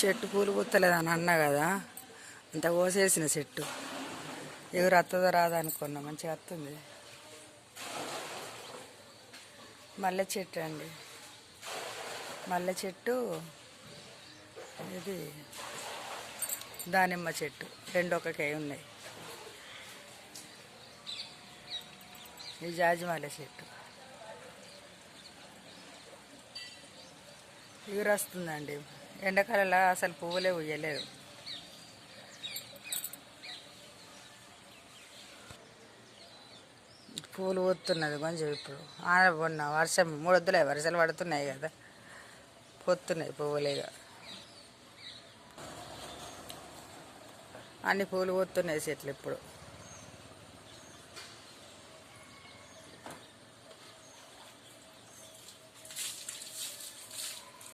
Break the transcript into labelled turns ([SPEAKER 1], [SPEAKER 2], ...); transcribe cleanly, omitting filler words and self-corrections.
[SPEAKER 1] చెట్టు పూలు పూస్తలేదని అన్నా కదా, అంత కోసేసిన చెట్టు. ఎవరు వస్తుందో రాదా అనుకున్నా, మంచిగా వస్తుంది. మల్లె చెట్టు అండి, మల్లె చెట్టు, ఇది దానిమ్మ చెట్టు, రెండు ఒకకే ఉన్నాయి. ఇది జాజి మల్లె చెట్టు. ఎగురు వస్తుందండి. ఎండాకాలంలో అసలు పువ్వులే ఉయ్యలేదు. పూలు పోతున్నది కొంచెం. ఇప్పుడు మొన్న వర్షం 3 వద్దులే, వర్షాలు పడుతున్నాయి కదా, పోతున్నాయి పువ్వులేగా. అన్ని పూలు పోతున్నాయి చెట్లు ఇప్పుడు.